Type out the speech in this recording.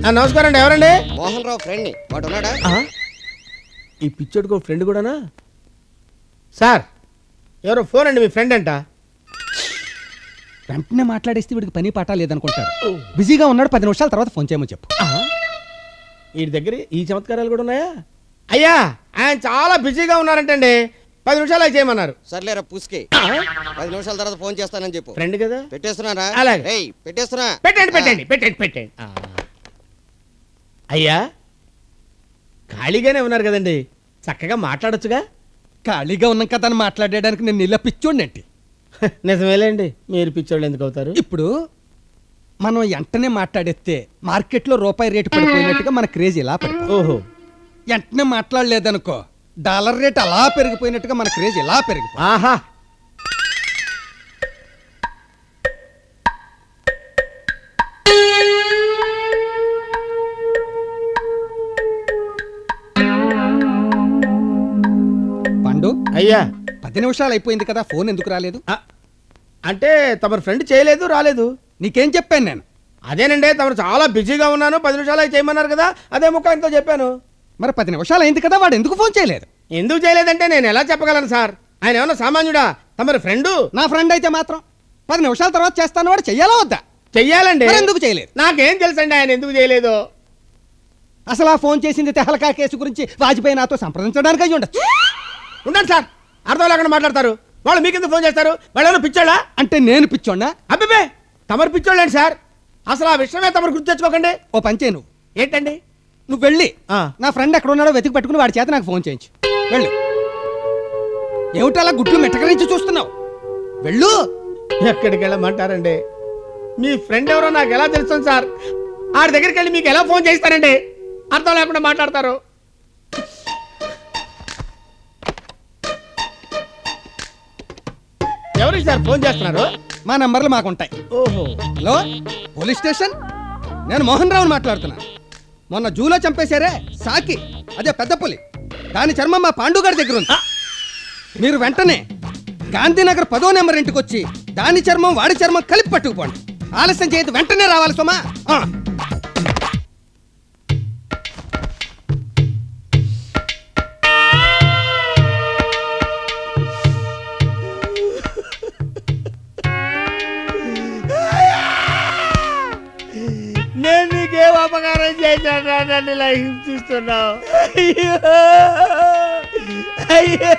నమస్కారం అండి. ఎవరండి? మోహన్ రావు ఫ్రెండ్. వాడు ఉన్నాడా? ఈ పిచ్చోడికి ఫ్రెండ్ కూడానా? సార్ ఎవరో ఫోన్ అండి, మీ ఫ్రెండ్ అంట. వెంటనే మాట్లాడేస్తే వీడికి పని పాట లేదనుకుంటాడు. బిజీగా ఉన్నాడు, 10 నిమిషాల తర్వాత ఫోన్ చేయమని చెప్పు. వీడి దగ్గర ఈ చమత్కారాలు కూడా ఉన్నాయా? అయ్యా ఆయన చాలా బిజీగా ఉన్నారంటండి, 10 నిమిషాలు అవి చేయమన్నారు. సర్లేరా పుస్కి, 10 నిమిషాల తర్వాత ఫోన్ చేస్తానని చెప్పు. ఫ్రెండ్ కదా. పెట్టేస్తున్నారా? అలాగే. పెట్టేస్తున్నా. పెట్టండి. అయ్యా ఖాళీగానే ఉన్నారు కదండి, చక్కగా మాట్లాడొచ్చుగా. ఖాళీగా ఉన్నాం కదా అని మాట్లాడడానికి నేను ఇలా పిచ్చోడినంటి. నిజమేలేండి, మీరు పిచ్చోళ్ళు ఎందుకు అవుతారు? ఇప్పుడు మనం వెంటనే మాట్లాడేస్తే మార్కెట్లో రూపాయి రేటు పడిపోయినట్టుగా మన క్రేజ్ ఇలా పడిపోయింది. ఓహో. వెంటనే మాట్లాడలేదనుకో డాలర్ రేట్ అలా పెరిగిపోయినట్టుగా మన క్రేజ్ ఇలా పెరిగిపోయింది. ఆహా. పండు అయ్యా 10 నిమిషాలు అయిపోయింది కదా, ఫోన్ ఎందుకు రాలేదు? అంటే తమరు ఫ్రెండ్ చేయలేదు, రాలేదు. నీకేం చెప్పాను నేను? అదేనండి, తమరు చాలా బిజీగా ఉన్నాను, 10 నిమిషాలు అవి చేయమన్నారు కదా, అదే ముక్క ఎంతో చెప్పాను. మరి 10 నిమిషాలు అయింది కదా, వాడు ఎందుకు ఫోన్ చేయలేదు? ఎందుకు చేయలేదంటే నేను ఎలా చెప్పగలను సార్? ఆయన ఏమన్నా సామాన్యుడా? తమరు ఫ్రెండు. నా ఫ్రెండ్ అయితే మాత్రం 10 నిమిషాల తర్వాత చేస్తాను, వాడు చెయ్యాలా వద్దా? చెయ్యాలండి. ఎందుకు చేయలేదు? నాకేం తెలుసండి ఆయన ఎందుకు చేయలేదు. అసలు ఆ ఫోన్ చేసింది తెహలకా కేసు గురించి వాజ్పేయి నాతో సంప్రదించడానికి అయ్యి ఉండొచ్చు. ఉండండి సార్, అర్థం లేకుండా మాట్లాడతారు. వాళ్ళు మీకెందుకు ఫోన్ చేస్తారు? వాళ్ళు పిచ్చోళ్ళా? అంటే నేను పిచ్చోన్నా? అబ్బే తమరు పిచ్చోళ్ళండి సార్. అసలు ఆ విషయమే తమరు గుర్తు తెచ్చుకోకండి. ఓ పని చేయి, నువ్వు ఏంటండి? నువ్వు వెళ్ళి నా ఫ్రెండ్ ఎక్కడ ఉన్నాడో వెతికి పట్టుకుని వాడి చేత నాకు ఫోన్ చేయించు. వెళ్ళు. ఏమిటి అలా గుడ్లు మెట్టకరించి చూస్తున్నావు? వెళ్ళు. ఎక్కడికి వెళ్ళమంటారండి? మీ ఫ్రెండ్ ఎవరో నాకు ఎలా తెలుస్తుంది సార్? ఆడి దగ్గరికి వెళ్ళి మీకు ఎలా ఫోన్ చేస్తారండి? అర్థం లేకుండా మాట్లాడతారు. ఎవరికి సార్ ఫోన్ చేస్తున్నారు? మా నంబర్లు మాకుంటాయి. ఓహో. Hello, police station. నేను మోహన్ రావుని మాట్లాడుతున్నాను. మొన్న జూలో చంపేశారే సాకి, అదే పెద్ద పులి, దాని చర్మం మా పాండుగారి దగ్గర ఉంది. మీరు వెంటనే గాంధీనగర్ 10వ నెంబర్ ఇంటికి వచ్చి దాని చర్మం వాడి చర్మం కలిపి పట్టుకుపోండి. ఆలస్యం చేయదు, వెంటనే రావాలి సోమా. నేను నీకేం అపకారం చేశాను? నన్ను ఇలా హింసిస్తున్నావు. అయ్యో.